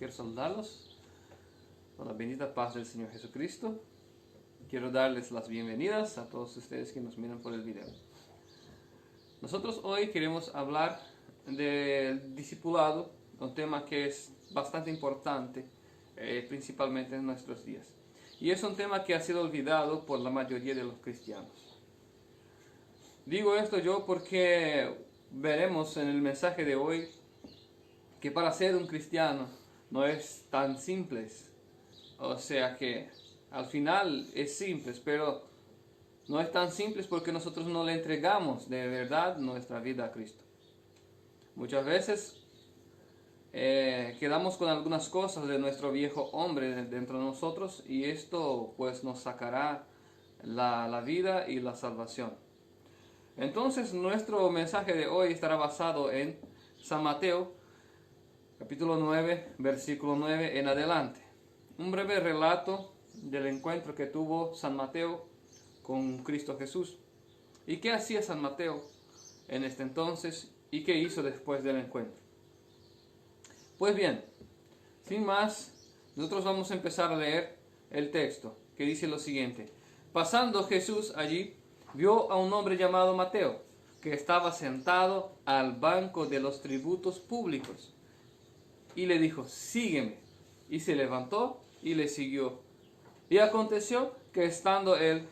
quiero saludarlos con la bendita paz del Señor Jesucristo. Quiero darles las bienvenidas a todos ustedes que nos miran por el video. Nosotros hoy queremos hablar del discipulado, un tema que es bastante importante, principalmente en nuestros días. Y es un tema que ha sido olvidado por la mayoría de los cristianos. Digo esto yo porque veremos en el mensaje de hoy que para ser un cristiano no es tan simple. O sea que al final es simple, pero no es tan simple porque nosotros no le entregamos de verdad nuestra vida a Cristo. Muchas veces quedamos con algunas cosas de nuestro viejo hombre dentro de nosotros y esto pues nos sacará la vida y la salvación. Entonces nuestro mensaje de hoy estará basado en San Mateo, capítulo 9, versículo 9 en adelante. Un breve relato del encuentro que tuvo San Mateo con Cristo Jesús. ¿Y qué hacía San Mateo en este entonces y qué hizo después del encuentro? Pues bien, sin más, nosotros vamos a empezar a leer el texto que dice lo siguiente. Pasando Jesús allí, vio a un hombre llamado Mateo, que estaba sentado al banco de los tributos públicos, y le dijo, sígueme. Y se levantó y le siguió. Y aconteció que estando él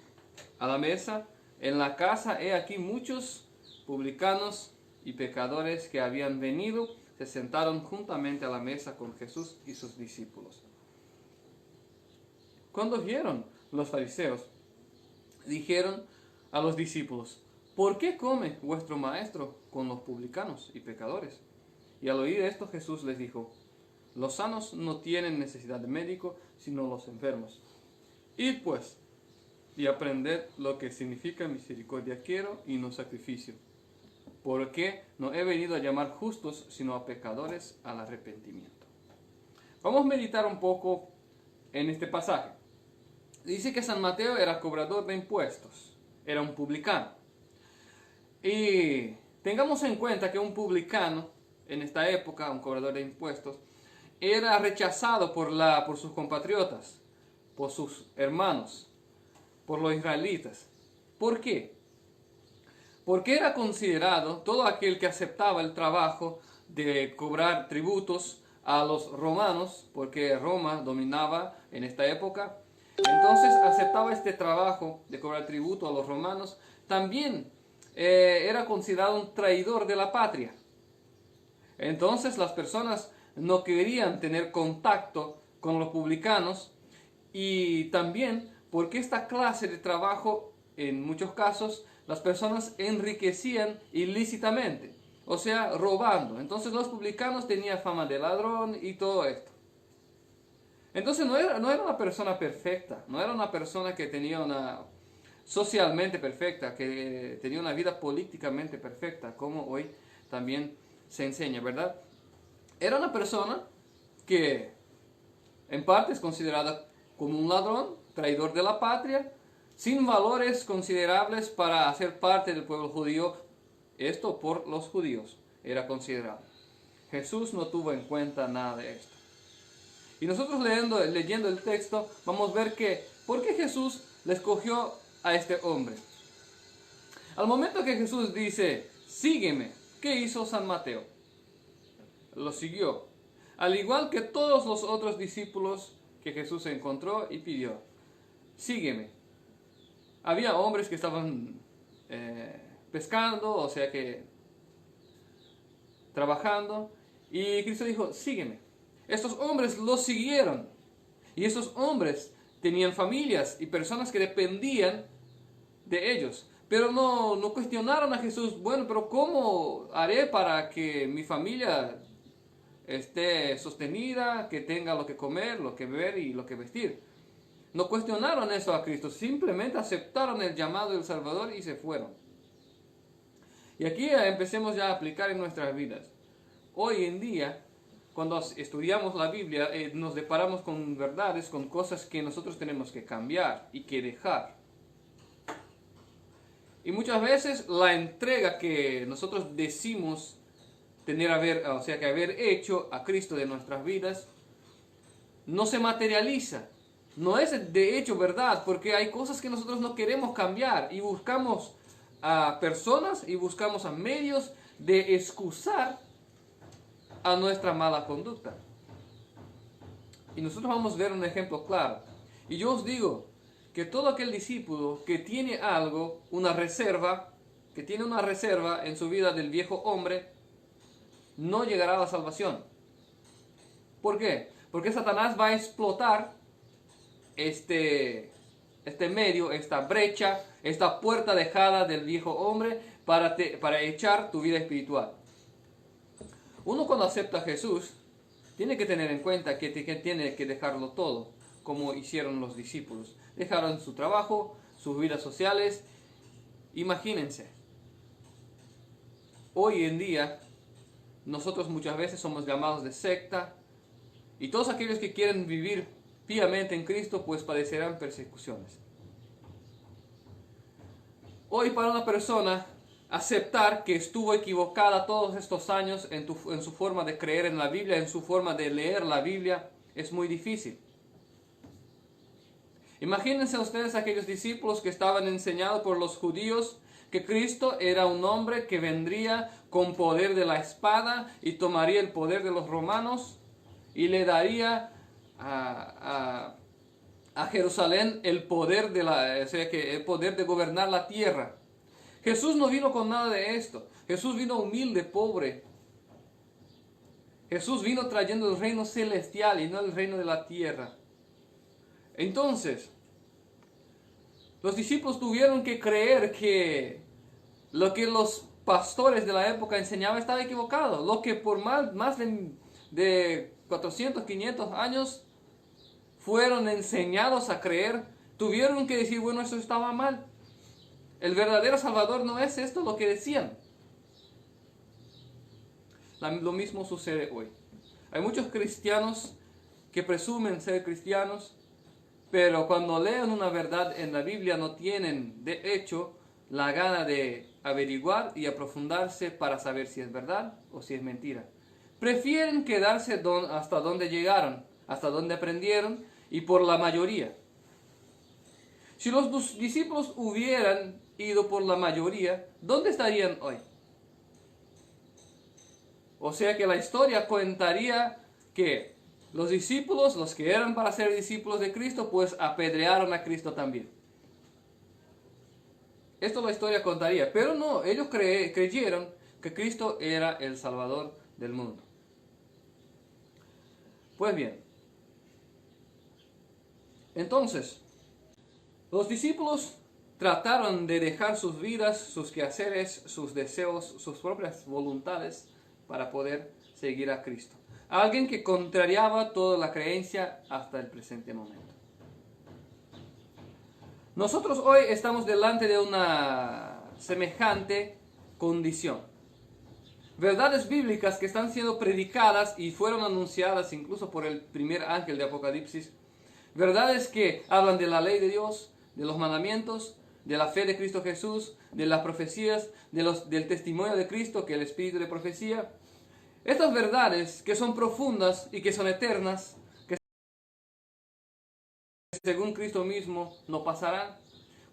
a la mesa en la casa, he aquí muchos publicanos y pecadores que habían venido, se sentaron juntamente a la mesa con Jesús y sus discípulos. Cuando vieron los fariseos, dijeron a los discípulos, ¿por qué come vuestro maestro con los publicanos y pecadores? Y al oír esto Jesús les dijo, los sanos no tienen necesidad de médico, sino los enfermos. Id pues, y aprended lo que significa misericordia quiero y no sacrificio. Porque no he venido a llamar justos, sino a pecadores al arrepentimiento. Vamos a meditar un poco en este pasaje. Dice que San Mateo era cobrador de impuestos, era un publicano. Y tengamos en cuenta que un publicano, en esta época, un cobrador de impuestos, era rechazado por sus compatriotas, por sus hermanos, por los israelitas. ¿Por qué? Porque era considerado todo aquel que aceptaba el trabajo de cobrar tributos a los romanos, porque Roma dominaba en esta época. Entonces aceptaba este trabajo de cobrar tributo a los romanos. También era considerado un traidor de la patria. Entonces las personas no querían tener contacto con los publicanos, y también porque esta clase de trabajo, en muchos casos, las personas enriquecían ilícitamente, o sea, robando. Entonces los publicanos tenían fama de ladrón y todo esto. Entonces no era una persona perfecta, no era una persona que tenía una socialmente perfecta, que tenía una vida políticamente perfecta, como hoy también se enseña, ¿verdad? Era una persona que en parte es considerada como un ladrón, traidor de la patria, sin valores considerables para hacer parte del pueblo judío. Esto por los judíos era considerado. Jesús no tuvo en cuenta nada de esto. Y nosotros leyendo el texto vamos a ver que ¿por qué Jesús le escogió a este hombre? Al momento que Jesús dice, sígueme, ¿qué hizo San Mateo? Lo siguió, al igual que todos los otros discípulos que Jesús encontró y pidió, sígueme. Había hombres que estaban pescando, o sea que trabajando, y Cristo dijo, sígueme. Estos hombres lo siguieron, y estos hombres tenían familias y personas que dependían de ellos. Pero no cuestionaron a Jesús, bueno, pero ¿cómo haré para que mi familia esté sostenida, que tenga lo que comer, lo que beber y lo que vestir? No cuestionaron eso a Cristo, simplemente aceptaron el llamado del Salvador y se fueron. Y aquí empecemos ya a aplicar en nuestras vidas. Hoy en día, cuando estudiamos la Biblia, nos deparamos con verdades, con cosas que nosotros tenemos que cambiar y que dejar. Y muchas veces la entrega que nosotros decimos haber hecho a Cristo de nuestras vidas, no se materializa. No es de hecho verdad, porque hay cosas que nosotros no queremos cambiar y buscamos a personas y buscamos a medios de excusar a nuestra mala conducta. Y nosotros vamos a ver un ejemplo claro. Y yo os digo que todo aquel discípulo que tiene algo, una reserva, que tiene una reserva en su vida del viejo hombre, no llegará a la salvación. ¿Por qué? Porque Satanás va a explotar este medio, esta brecha, esta puerta dejada del viejo hombre para echar tu vida espiritual. Uno cuando acepta a Jesús tiene que tener en cuenta que tiene que dejarlo todo, como hicieron los discípulos. Dejaron su trabajo, sus vidas sociales. Imagínense, hoy en día nosotros muchas veces somos llamados de secta, y todos aquellos que quieren vivir piamente en Cristo pues padecerán persecuciones. Hoy para una persona aceptar que estuvo equivocada todos estos años en su forma de creer en la Biblia, en su forma de leer la Biblia, es muy difícil. Imagínense ustedes aquellos discípulos que estaban enseñados por los judíos que Cristo era un hombre que vendría con poder de la espada y tomaría el poder de los romanos y le daría a Jerusalén el poder el poder de gobernar la tierra. Jesús no vino con nada de esto. Jesús vino humilde, pobre. Jesús vino trayendo el reino celestial y no el reino de la tierra. Entonces, los discípulos tuvieron que creer que lo que los pastores de la época enseñaban estaba equivocado. Lo que por más de 400, 500 años fueron enseñados a creer, tuvieron que decir, bueno, eso estaba mal. El verdadero Salvador no es esto lo que decían. Lo mismo sucede hoy. Hay muchos cristianos que presumen ser cristianos, pero cuando leen una verdad en la Biblia no tienen, de hecho, la gana de averiguar y aprofundarse para saber si es verdad o si es mentira. Prefieren quedarse hasta donde llegaron, hasta donde aprendieron y por la mayoría. Si los discípulos hubieran ido por la mayoría, ¿dónde estarían hoy? O sea que la historia contaría que los discípulos, los que eran para ser discípulos de Cristo, pues apedrearon a Cristo también. Esto la historia contaría, pero no, ellos creyeron que Cristo era el Salvador del mundo. Pues bien, entonces, los discípulos trataron de dejar sus vidas, sus quehaceres, sus deseos, sus propias voluntades para poder seguir a Cristo. Alguien que contrariaba toda la creencia hasta el presente momento. Nosotros hoy estamos delante de una semejante condición. Verdades bíblicas que están siendo predicadas y fueron anunciadas incluso por el primer ángel de Apocalipsis. Verdades que hablan de la ley de Dios, de los mandamientos, de la fe de Cristo Jesús, de las profecías, del testimonio de Cristo, que es el espíritu de profecía. Estas verdades que son profundas y que son eternas, que según Cristo mismo no pasarán,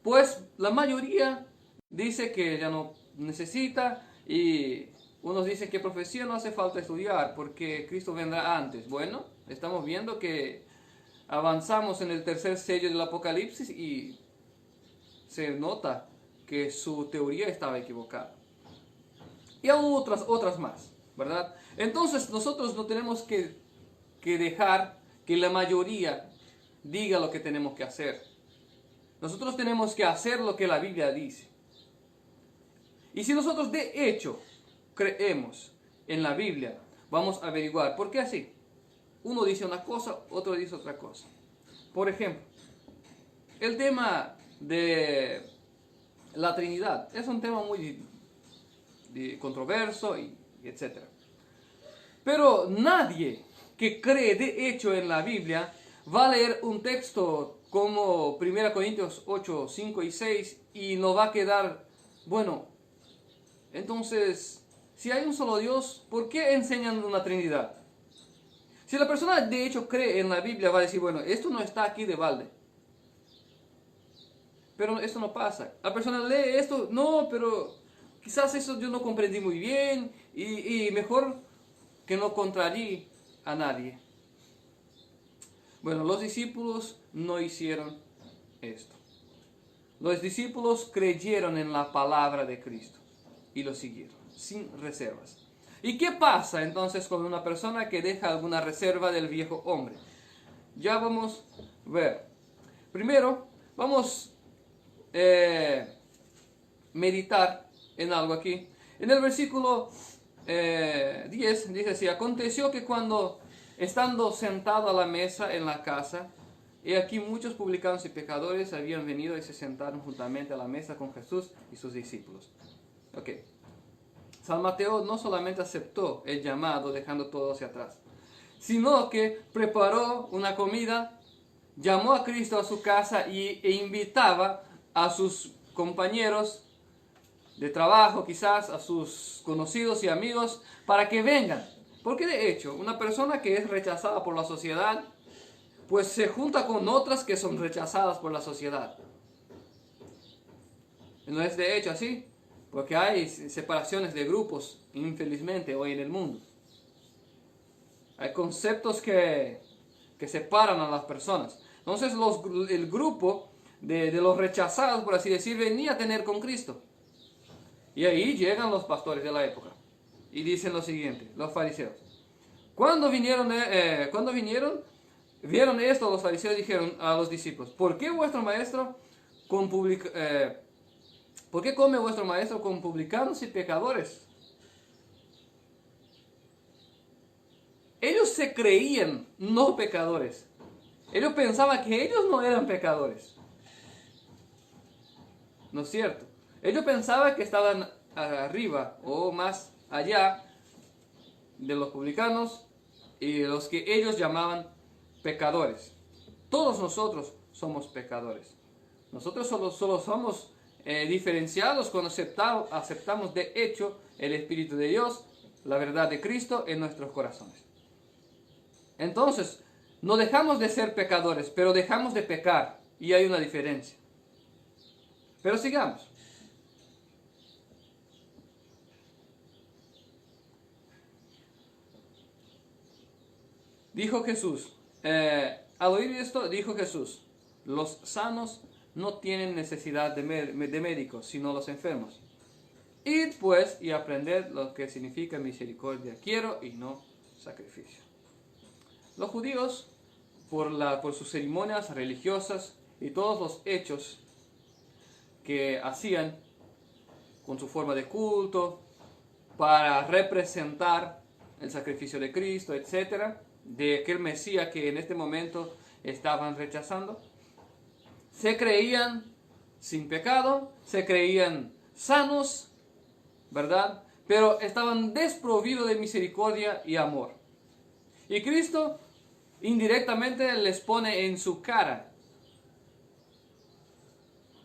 pues la mayoría dice que ya no necesita, y unos dicen que profecía no hace falta estudiar porque Cristo vendrá antes. Bueno, estamos viendo que avanzamos en el tercer sello del Apocalipsis y se nota que su teoría estaba equivocada. Y aún otras más, ¿verdad? Entonces nosotros no tenemos que dejar que la mayoría diga lo que tenemos que hacer. Nosotros tenemos que hacer lo que la Biblia dice. Y si nosotros de hecho creemos en la Biblia, vamos a averiguar por qué así. Uno dice una cosa, otro dice otra cosa. Por ejemplo, el tema de la Trinidad es un tema muy controverso y etc. Pero nadie que cree de hecho en la Biblia va a leer un texto como 1 Corintios 8, 5 y 6 y no va a quedar, bueno, entonces, si hay un solo Dios, ¿por qué enseñan una Trinidad? Si la persona de hecho cree en la Biblia, va a decir, bueno, esto no está aquí de balde. Pero esto no pasa. La persona lee esto, no, pero quizás eso yo no comprendí muy bien y mejor que no contraríe a nadie. Bueno, los discípulos no hicieron esto. Los discípulos creyeron en la palabra de Cristo y lo siguieron, sin reservas. ¿Y qué pasa entonces con una persona que deja alguna reserva del viejo hombre? Ya vamos a ver. Primero, vamos a meditar en algo aquí. En el versículo 10 dice así: aconteció que cuando, estando sentado a la mesa en la casa, he aquí muchos publicanos y pecadores habían venido y se sentaron juntamente a la mesa con Jesús y sus discípulos. Ok. San Mateo no solamente aceptó el llamado dejando todo hacia atrás, sino que preparó una comida, llamó a Cristo a su casa e invitaba a sus compañeros de trabajo, quizás a sus conocidos y amigos, para que vengan. Porque de hecho, una persona que es rechazada por la sociedad, pues se junta con otras que son rechazadas por la sociedad. No es de hecho así, porque hay separaciones de grupos, infelizmente, hoy en el mundo. Hay conceptos que separan a las personas. Entonces el grupo de los rechazados, por así decir, venía a tener con Cristo. Y ahí llegan los pastores de la época y dicen lo siguiente, los fariseos. Cuando vinieron, vieron esto, los fariseos dijeron a los discípulos: ¿por qué vuestro maestro ¿por qué come vuestro maestro con publicanos y pecadores? Ellos se creían no pecadores. Ellos pensaban que ellos no eran pecadores. ¿No es cierto? Ellos pensaban que estaban arriba o más allá de los publicanos y los que ellos llamaban pecadores. Todos nosotros somos pecadores. Nosotros solo somos diferenciados cuando aceptamos de hecho el Espíritu de Dios, la verdad de Cristo en nuestros corazones. Entonces, no dejamos de ser pecadores, pero dejamos de pecar, y hay una diferencia. Pero sigamos. Dijo Jesús, al oír esto, dijo Jesús: los sanos no tienen necesidad de médicos, sino los enfermos. Id pues y aprended lo que significa misericordia quiero y no sacrificio. Los judíos, por sus ceremonias religiosas y todos los hechos que hacían con su forma de culto, para representar el sacrificio de Cristo, etc., de aquel Mesías que en este momento estaban rechazando, se creían sin pecado, se creían sanos, ¿verdad? Pero estaban desprovidos de misericordia y amor. Y Cristo indirectamente les pone en su cara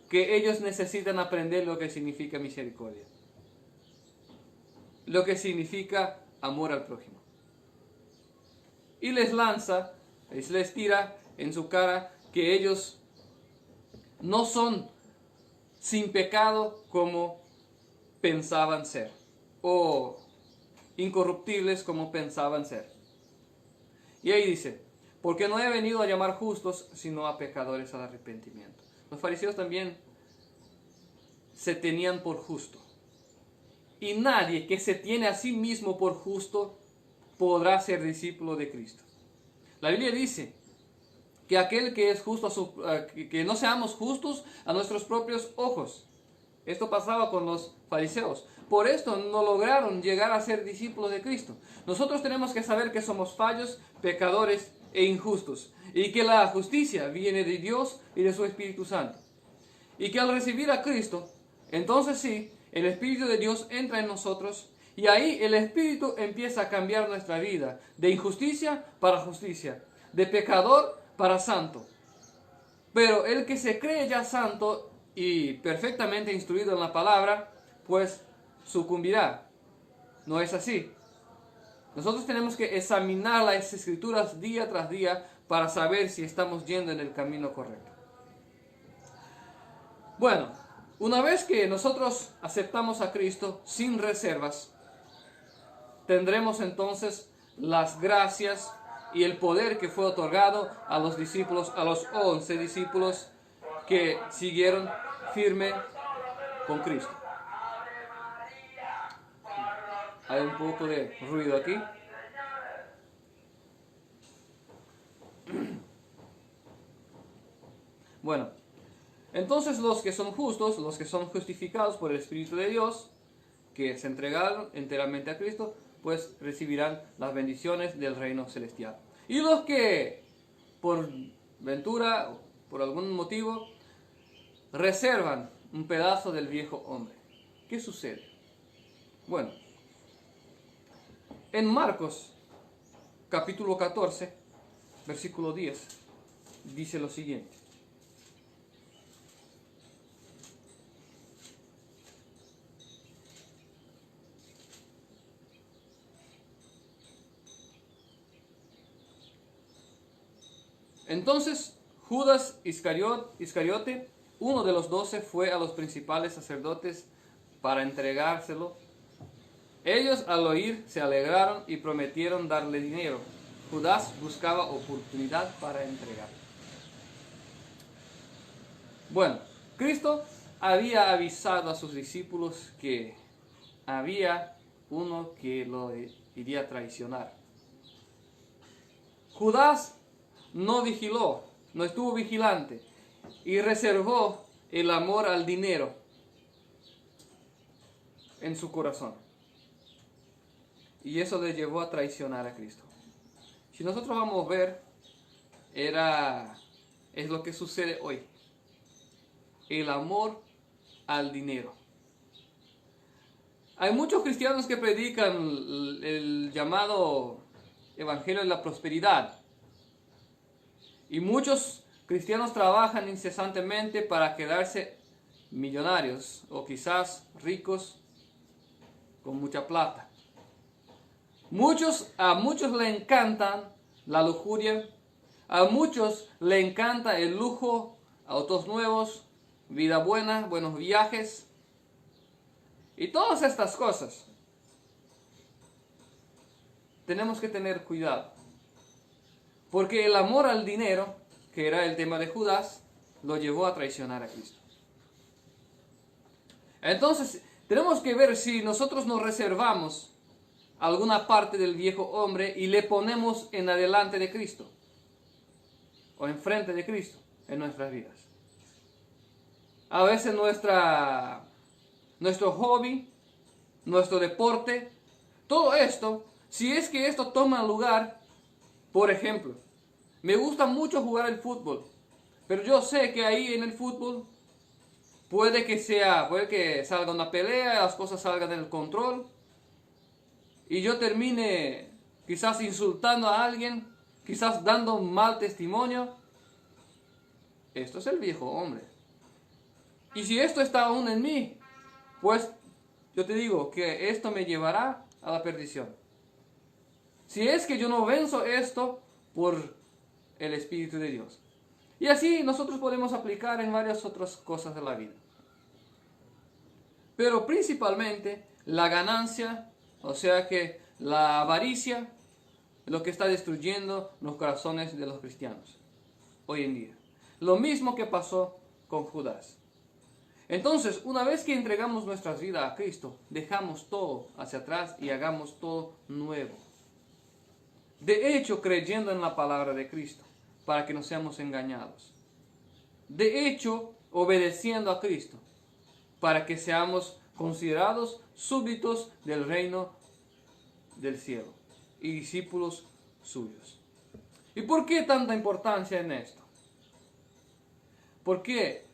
que ellos necesitan aprender lo que significa misericordia, lo que significa amor al prójimo. Y les lanza, les tira en su cara que ellos no son sin pecado como pensaban ser, o incorruptibles como pensaban ser. Y ahí dice: porque no he venido a llamar justos, sino a pecadores al arrepentimiento. Los fariseos también se tenían por justo. Y nadie que se tiene a sí mismo por justo podrá ser discípulo de Cristo. La Biblia dice que aquel que es justo, que no seamos justos a nuestros propios ojos. Esto pasaba con los fariseos. Por esto no lograron llegar a ser discípulos de Cristo. Nosotros tenemos que saber que somos fallos, pecadores e injustos. Y que la justicia viene de Dios y de su Espíritu Santo. Y que al recibir a Cristo, entonces sí, el Espíritu de Dios entra en nosotros. Y ahí el Espíritu empieza a cambiar nuestra vida. De injusticia para justicia. De pecador para santo. Pero el que se cree ya santo y perfectamente instruido en la palabra, pues sucumbirá. ¿No es así? Nosotros tenemos que examinar las escrituras día tras día para saber si estamos yendo en el camino correcto. Bueno, una vez que nosotros aceptamos a Cristo sin reservas, tendremos entonces las gracias y el poder que fue otorgado a los discípulos, a los 11 discípulos que siguieron firme con Cristo. Hay un poco de ruido aquí. Bueno, entonces los que son justos, los que son justificados por el Espíritu de Dios, que se entregaron enteramente a Cristo, pues recibirán las bendiciones del reino celestial. Y los que por ventura, por algún motivo, reservan un pedazo del viejo hombre, ¿qué sucede? Bueno, en Marcos capítulo 14, versículo 10, dice lo siguiente. Entonces Judas Iscariote, uno de los 12, fue a los principales sacerdotes para entregárselo. Ellos al oír se alegraron y prometieron darle dinero. Judas buscaba oportunidad para entregar. Bueno, Cristo había avisado a sus discípulos que había uno que lo iría a traicionar. Judas no vigiló, no estuvo vigilante y reservó el amor al dinero en su corazón. Y eso le llevó a traicionar a Cristo. Si nosotros vamos a ver, es lo que sucede hoy. El amor al dinero. Hay muchos cristianos que predican el llamado evangelio de la prosperidad. Y muchos cristianos trabajan incesantemente para quedarse millonarios o quizás ricos con mucha plata. A muchos le encantan la lujuria, a muchos le encanta el lujo, autos nuevos, vida buena, buenos viajes y todas estas cosas. Tenemos que tener cuidado. Porque el amor al dinero, que era el tema de Judas, lo llevó a traicionar a Cristo. Entonces, tenemos que ver si nosotros nos reservamos alguna parte del viejo hombre y le ponemos en adelante de Cristo, o enfrente de Cristo, en nuestras vidas. A veces nuestro hobby, nuestro deporte, todo esto, si es que esto toma lugar, por ejemplo, me gusta mucho jugar el fútbol, pero yo sé que ahí en el fútbol puede que salga una pelea, las cosas salgan del control y yo termine quizás insultando a alguien, quizás dando un mal testimonio. Esto es el viejo hombre. Y si esto está aún en mí, pues yo te digo que esto me llevará a la perdición. Si es que yo no venzo esto por el Espíritu de Dios. Y así nosotros podemos aplicar en varias otras cosas de la vida. Pero principalmente la ganancia, o sea que la avaricia, es lo que está destruyendo los corazones de los cristianos hoy en día. Lo mismo que pasó con Judas. Entonces, una vez que entregamos nuestras vidas a Cristo, dejamos todo hacia atrás y hagamos todo nuevo. De hecho, creyendo en la palabra de Cristo, para que no seamos engañados. De hecho, obedeciendo a Cristo, para que seamos considerados súbditos del reino del cielo y discípulos suyos. ¿Y por qué tanta importancia en esto? Porque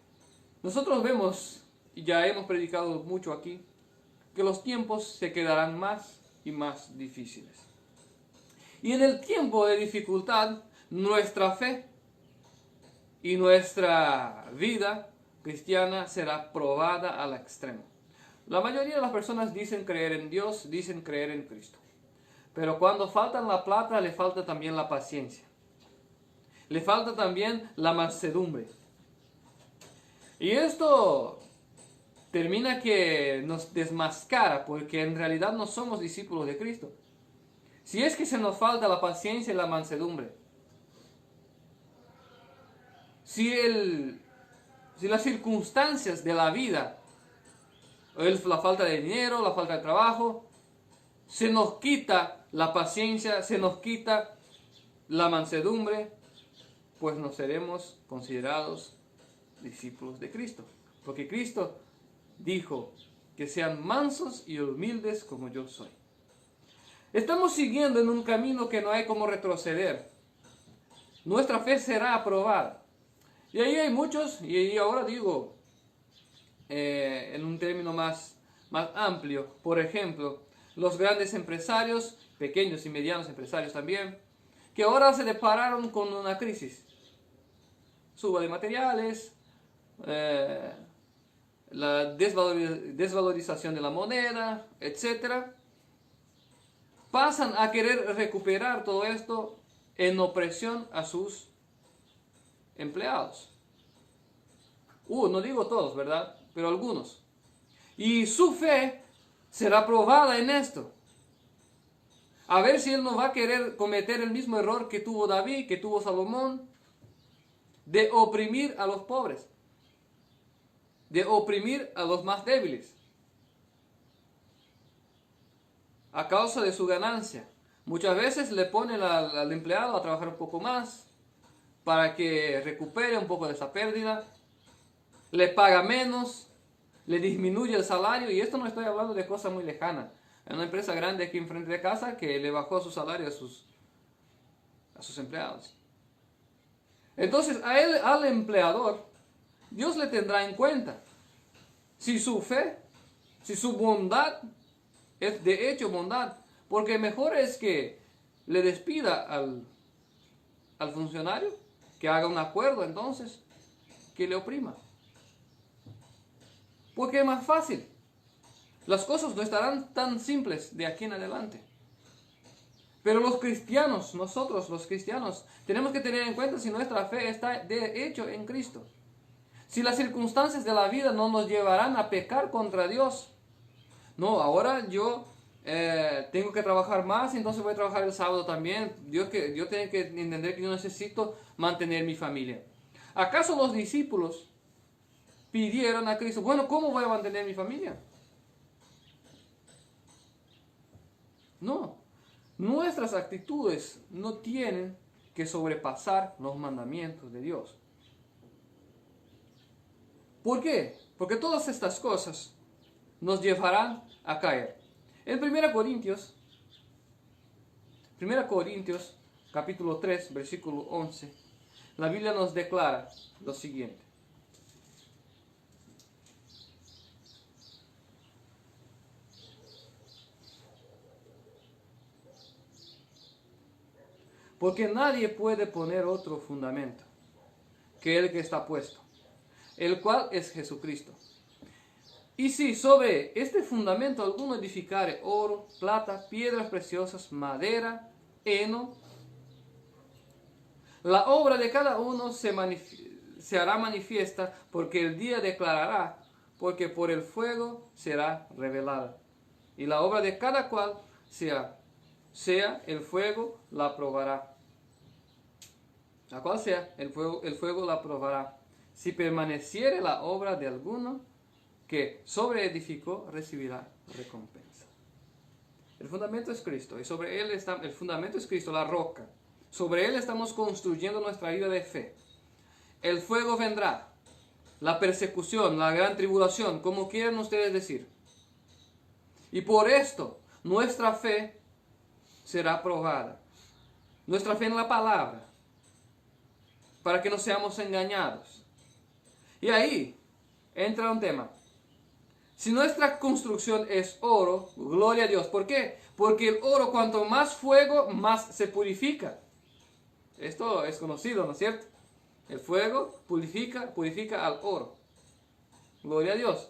nosotros vemos, y ya hemos predicado mucho aquí, que los tiempos se quedarán más y más difíciles. Y en el tiempo de dificultad, nuestra fe y nuestra vida cristiana será probada al extremo. La mayoría de las personas dicen creer en Dios, dicen creer en Cristo. Pero cuando falta la plata, le falta también la paciencia. Le falta también la mansedumbre. Y esto termina que nos desmascara, porque en realidad no somos discípulos de Cristo. Si es que se nos falta la paciencia y la mansedumbre, si las circunstancias de la vida, la falta de dinero, la falta de trabajo, se nos quita la paciencia, se nos quita la mansedumbre, pues no seremos considerados discípulos de Cristo. Porque Cristo dijo que sean mansos y humildes como yo soy. Estamos siguiendo en un camino que no hay como retroceder. Nuestra fe será aprobada. Y ahí hay muchos, y ahora digo en un término más amplio, por ejemplo, los grandes empresarios, pequeños y medianos empresarios también, que ahora se depararon con una crisis. Suba de materiales, la desvalorización de la moneda, etc. Pasan a querer recuperar todo esto en opresión a sus empleados. No digo todos, ¿verdad? Pero algunos. Y su fe será probada en esto. A ver si él no va a querer cometer el mismo error que tuvo David, que tuvo Salomón, de oprimir a los pobres, de oprimir a los más débiles, a causa de su ganancia. Muchas veces le ponen al empleado a trabajar un poco más, para que recupere un poco de esa pérdida, le paga menos, le disminuye el salario, y esto no estoy hablando de cosas muy lejanas. Hay una empresa grande aquí enfrente de casa que le bajó su salario a sus empleados. Entonces, al empleador, Dios le tendrá en cuenta. Si su fe, si su bondad es de hecho bondad, porque mejor es que le despida al funcionario, que haga un acuerdo entonces, que le oprima. Porque es más fácil. Las cosas no estarán tan simples de aquí en adelante. Pero los cristianos, nosotros los cristianos, tenemos que tener en cuenta si nuestra fe está de hecho en Cristo. Si las circunstancias de la vida no nos llevarán a pecar contra Dios. No, ahora yo tengo que trabajar más, entonces voy a trabajar el sábado también. Yo tengo que entender que yo necesito mantener mi familia. ¿Acaso los discípulos pidieron a Cristo, bueno, ¿cómo voy a mantener mi familia? No, nuestras actitudes no tienen que sobrepasar los mandamientos de Dios. ¿Por qué? Porque todas estas cosas nos llevarán a caer. En 1 Corintios capítulo 3, versículo 11, la Biblia nos declara lo siguiente. Porque nadie puede poner otro fundamento que el que está puesto, el cual es Jesucristo. Y si sobre este fundamento alguno edificare oro, plata, piedras preciosas, madera, heno, la obra de cada uno se hará manifiesta, porque el día declarará, porque por el fuego será revelada. Y la obra de cada cual sea el fuego la probará. La cual sea, el fuego la probará. Si permaneciere la obra de alguno que sobreedificó, recibirá recompensa. El fundamento es Cristo, y sobre él está, el fundamento es Cristo, la roca. Sobre él estamos construyendo nuestra vida de fe. El fuego vendrá, la persecución, la gran tribulación, como quieran ustedes decir. Y por esto, nuestra fe será probada. Nuestra fe en la palabra, para que no seamos engañados. Y ahí entra un tema. Si nuestra construcción es oro, gloria a Dios. ¿Por qué? Porque el oro, cuanto más fuego, más se purifica. Esto es conocido, ¿no es cierto? El fuego purifica al oro. Gloria a Dios.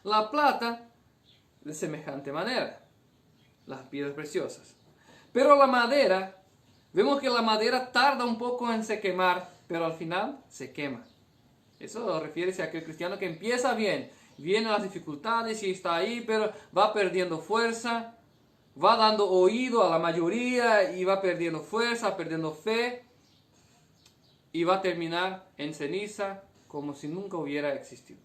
La plata, de semejante manera. las piedras preciosas. Pero la madera, vemos que la madera tarda un poco en se quemar, pero al final se quema. Eso refiere a aquel cristiano que empieza bien, vienen las dificultades y está ahí, pero va perdiendo fuerza, va dando oído a la mayoría y va perdiendo fuerza, perdiendo fe, y va a terminar en ceniza como si nunca hubiera existido.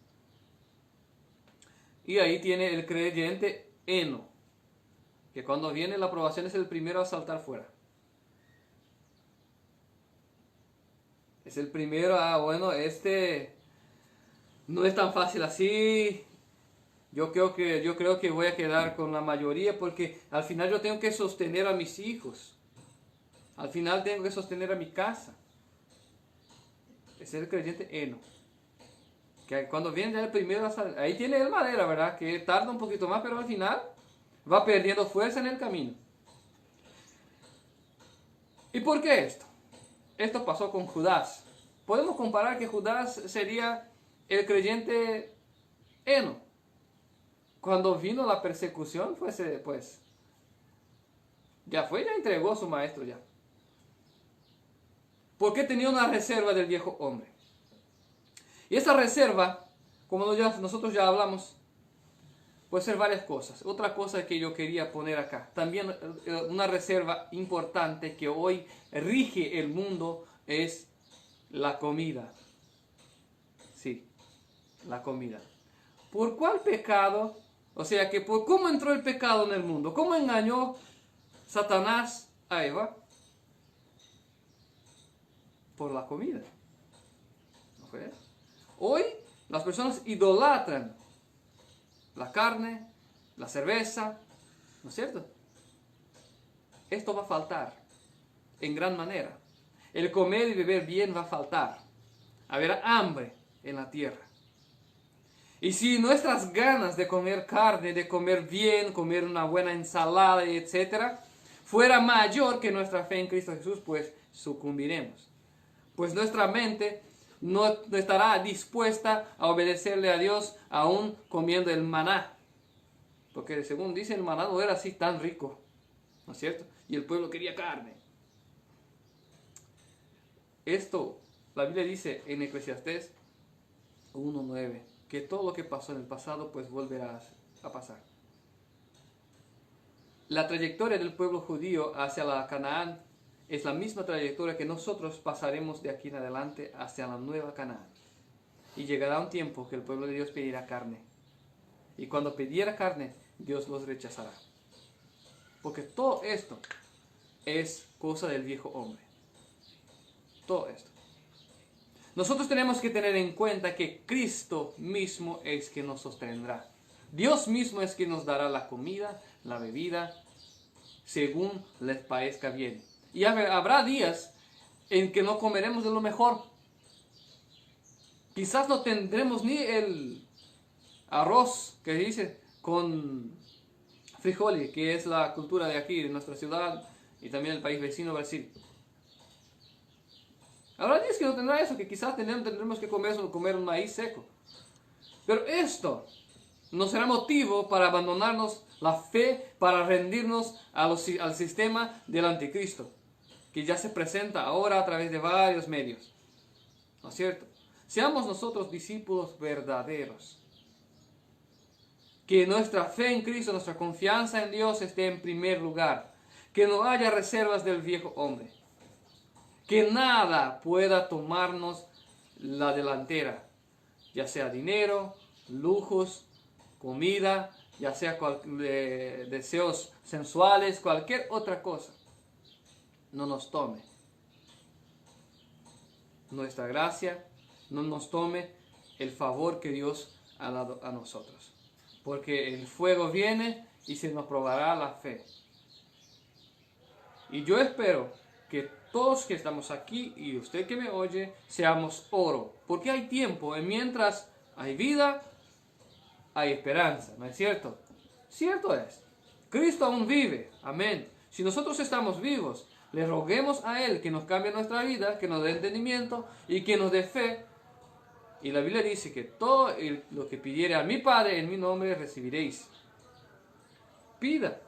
Y ahí tiene el creyente heno, que cuando viene la aprobación es el primero a saltar fuera. Es el primero bueno, no es tan fácil así. Yo creo que voy a quedar con la mayoría porque al final yo tengo que sostener a mis hijos. Al final tengo que sostener a mi casa. Ese es el creyente heno. Que cuando viene ya el primero, ahí tiene el madera, ¿verdad? Que tarda un poquito más, pero al final va perdiendo fuerza en el camino. ¿Y por qué esto? Esto pasó con Judas. Podemos comparar que Judas sería el creyente heno. Cuando vino la persecución, pues ya entregó a su maestro ya. Porque tenía una reserva del viejo hombre. Y esa reserva, como nosotros ya hablamos, puede ser varias cosas. Otra cosa que yo quería poner acá, también una reserva importante que hoy rige el mundo es la comida. Sí, la comida. ¿Por cuál pecado? O sea, ¿cómo entró el pecado en el mundo? ¿Cómo engañó Satanás a Eva? Por la comida. ¿No fue eso? Hoy las personas idolatran la carne, la cerveza, ¿no es cierto? Esto va a faltar en gran manera. El comer y beber bien va a faltar. Habrá hambre en la tierra. Y si nuestras ganas de comer carne, de comer bien, comer una buena ensalada, etc., fuera mayor que nuestra fe en Cristo Jesús, pues sucumbiremos. Pues nuestra mente no estará dispuesta a obedecerle a Dios aún comiendo el maná. Porque según dice, el maná no era así tan rico, ¿no es cierto? Y el pueblo quería carne. Esto, la Biblia dice en Eclesiastés 1:9, que todo lo que pasó en el pasado pues volverá a pasar. La trayectoria del pueblo judío hacia la Canaán es la misma trayectoria que nosotros pasaremos de aquí en adelante hacia la nueva Canaán. Y llegará un tiempo que el pueblo de Dios pedirá carne. Y cuando pidiera carne, Dios los rechazará. Porque todo esto es cosa del viejo hombre. Todo esto. Nosotros tenemos que tener en cuenta que Cristo mismo es quien nos sostendrá. Dios mismo es quien nos dará la comida, la bebida, según les parezca bien. Y habrá días en que no comeremos de lo mejor. Quizás no tendremos ni el arroz que dice con frijoles, que es la cultura de aquí, de nuestra ciudad y también el país vecino Brasil. Habrá días que no tendrá eso, que quizás tendremos que comer un maíz seco. Pero esto no será motivo para abandonarnos la fe, para rendirnos al sistema del anticristo, que ya se presenta ahora a través de varios medios. ¿No es cierto? Seamos nosotros discípulos verdaderos. Que nuestra fe en Cristo, nuestra confianza en Dios esté en primer lugar. Que no haya reservas del viejo hombre. Que nada pueda tomarnos la delantera. Ya sea dinero, lujos, comida, ya sea deseos sensuales, cualquier otra cosa. No nos tome nuestra gracia, no nos tome el favor que Dios ha dado a nosotros. Porque el fuego viene y se nos probará la fe. Y yo espero que todos que estamos aquí y usted que me oye, seamos oro. Porque hay tiempo, mientras hay vida, hay esperanza, ¿no es cierto? Cierto es. Cristo aún vive, amén. Si nosotros estamos vivos, le roguemos a Él que nos cambie nuestra vida, que nos dé entendimiento y que nos dé fe. Y la Biblia dice que todo lo que pidiere a mi Padre en mi nombre recibiréis. Pida.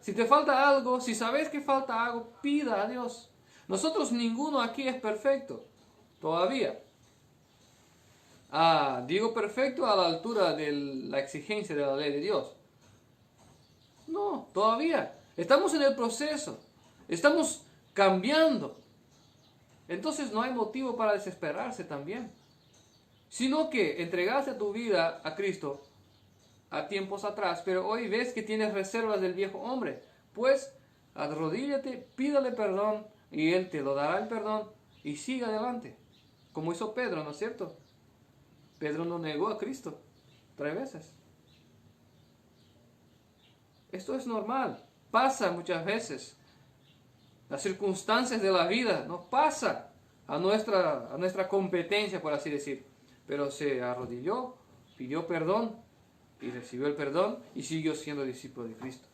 Si te falta algo, si sabes que falta algo, pida a Dios. Nosotros ninguno aquí es perfecto, todavía. Digo perfecto a la altura de la exigencia de la ley de Dios. No, todavía. Estamos en el proceso. Estamos cambiando. Entonces no hay motivo para desesperarse también. Sino que entregaste tu vida a Cristo a tiempos atrás, pero hoy ves que tienes reservas del viejo hombre. Pues arrodíllate, pídale perdón y Él te lo dará el perdón y siga adelante. Como hizo Pedro, ¿no es cierto? Pedro no negó a Cristo 3 veces. Esto es normal, pasa muchas veces. Las circunstancias de la vida nos pasa a nuestra competencia, por así decir. Pero se arrodilló, pidió perdón y recibió el perdón y siguió siendo discípulo de Cristo.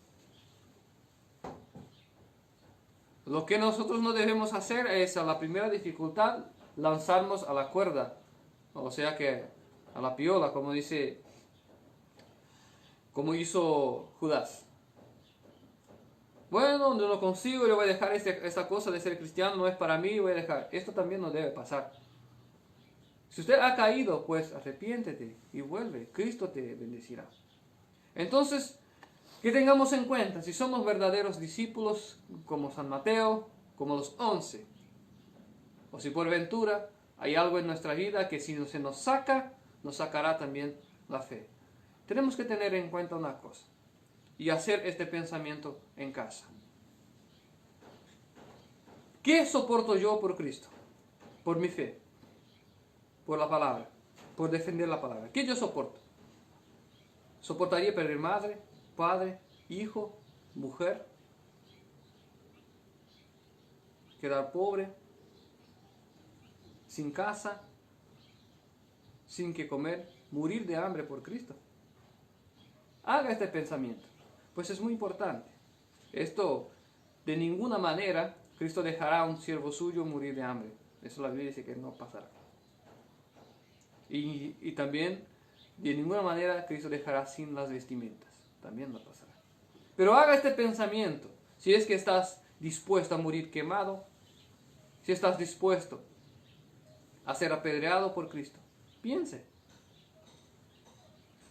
Lo que nosotros no debemos hacer es a la primera dificultad lanzarnos a la cuerda, o sea que a la piola, como hizo Judas. Bueno, no lo consigo, yo voy a dejar esta cosa de ser cristiano, no es para mí, voy a dejar. Esto también no debe pasar. Si usted ha caído, pues arrepiéntete y vuelve, Cristo te bendecirá. Entonces, que tengamos en cuenta, si somos verdaderos discípulos, como San Mateo, como los 11, o si por ventura hay algo en nuestra vida que si se nos saca, nos sacará también la fe. Tenemos que tener en cuenta una cosa y hacer este pensamiento en casa. ¿Qué soporto yo por Cristo? Por mi fe, por la palabra, por defender la palabra. ¿Qué yo soporto? ¿Soportaría perder madre, padre, hijo, mujer? ¿Quedar pobre? ¿Sin casa? ¿Sin qué comer? ¿Morir de hambre por Cristo? Haga este pensamiento, pues es muy importante. Esto, de ninguna manera, Cristo dejará a un siervo suyo morir de hambre. Eso la Biblia dice que no pasará. Y también, de ninguna manera, Cristo dejará sin las vestimentas. También no pasará. Pero haga este pensamiento. Si es que estás dispuesto a morir quemado, si estás dispuesto a ser apedreado por Cristo, piense.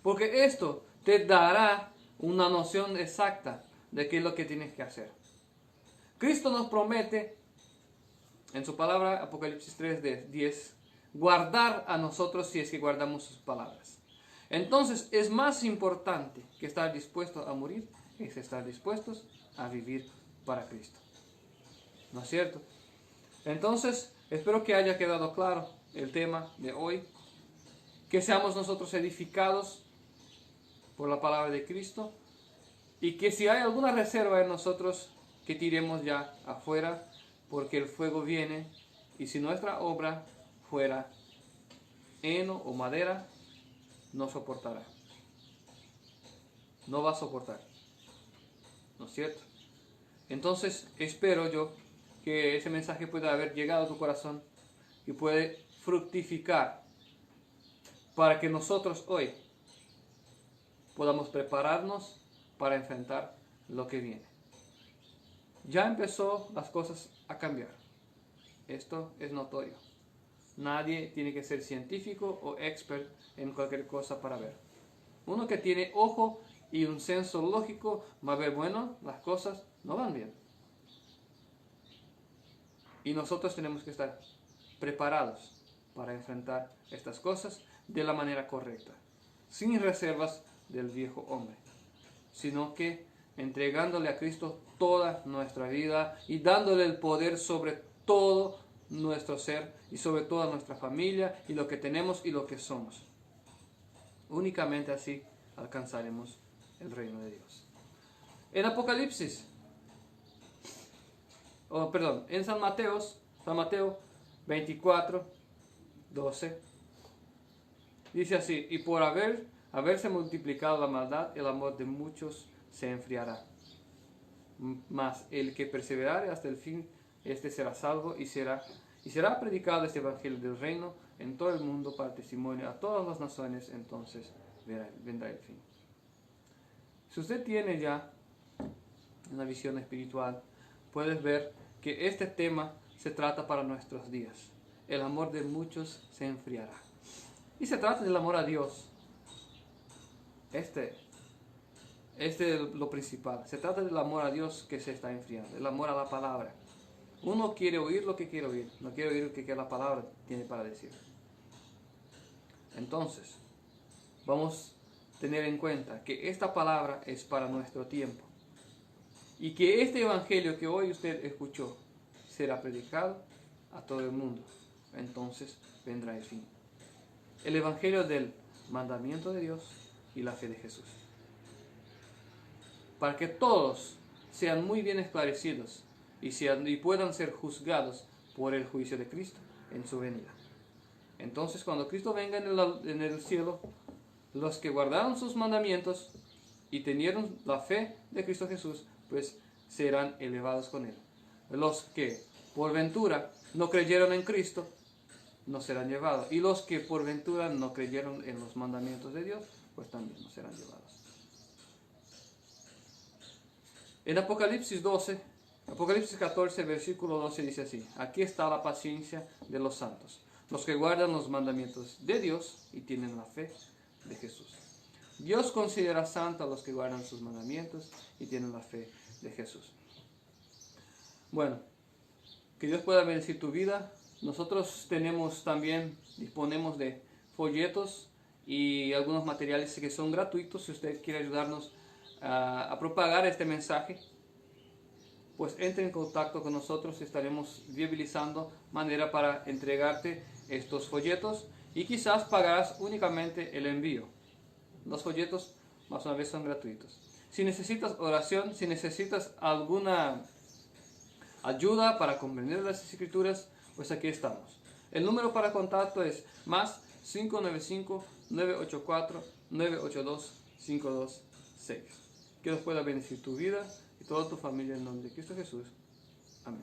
Porque esto te dará una noción exacta de qué es lo que tienes que hacer. Cristo nos promete, en su palabra, Apocalipsis 3:10, guardar a nosotros si es que guardamos sus palabras. Entonces es más importante que estar dispuesto a morir, es estar dispuestos a vivir para Cristo. ¿No es cierto? Entonces, espero que haya quedado claro el tema de hoy. Que seamos nosotros edificados por la palabra de Cristo. Y que si hay alguna reserva en nosotros, que tiremos ya afuera, porque el fuego viene. Y si nuestra obra fuera heno o madera, no soportará. No va a soportar. ¿No es cierto? Entonces, espero yo que ese mensaje pueda haber llegado a tu corazón y puede fructificar para que nosotros hoy podamos prepararnos para enfrentar lo que viene. Ya empezó las cosas a cambiar. Esto es notorio. Nadie tiene que ser científico o expert en cualquier cosa para ver. Uno que tiene ojo y un senso lógico va a ver, bueno, las cosas no van bien. Y nosotros tenemos que estar preparados para enfrentar estas cosas de la manera correcta, sin reservas del viejo hombre, sino que entregándole a Cristo toda nuestra vida y dándole el poder sobre todo nuestro ser y sobre toda nuestra familia y lo que tenemos y lo que somos. Únicamente así alcanzaremos el reino de Dios. En Apocalipsis, en San Mateo 24:12, dice así: y por haberse multiplicado la maldad, el amor de muchos se enfriará. Mas el que perseverare hasta el fin, este será salvo, y será predicado este evangelio del reino en todo el mundo para testimonio a todas las naciones, entonces vendrá el fin. Si usted tiene ya una visión espiritual, puedes ver que este tema se trata para nuestros días. El amor de muchos se enfriará. Y se trata del amor a Dios. Este es lo principal. Se trata del amor a Dios que se está enfriando, el amor a la palabra. Uno quiere oír lo que quiere oír, no quiere oír lo que la palabra tiene para decir. Entonces, vamos a tener en cuenta que esta palabra es para nuestro tiempo. Y que este evangelio que hoy usted escuchó será predicado a todo el mundo. Entonces vendrá el fin. El evangelio del mandamiento de Dios y la fe de Jesús. Para que todos sean muy bien esclarecidos y puedan ser juzgados por el juicio de Cristo en su venida. Entonces, cuando Cristo venga en el cielo, los que guardaron sus mandamientos y tenieron la fe de Cristo Jesús, pues serán elevados con Él. Los que por ventura no creyeron en Cristo, no serán llevados. Y los que por ventura no creyeron en los mandamientos de Dios, pues también no serán llevados. En Apocalipsis 14, versículo 12 dice así: aquí está la paciencia de los santos, los que guardan los mandamientos de Dios y tienen la fe de Jesús. Dios considera santos a los que guardan sus mandamientos y tienen la fe de Jesús. Bueno, que Dios pueda bendecir tu vida. Nosotros disponemos de folletos y algunos materiales que son gratuitos. Si usted quiere ayudarnos a propagar este mensaje, pues entre en contacto con nosotros. Estaremos viabilizando manera para entregarte estos folletos y quizás pagarás únicamente el envío. Los folletos, más una vez, son gratuitos. Si necesitas oración, si necesitas alguna ayuda para comprender las escrituras, pues aquí estamos. El número para contacto es más 595-984-982-526. Que Dios pueda bendecir tu vida y toda tu familia en nombre de Cristo Jesús. Amén.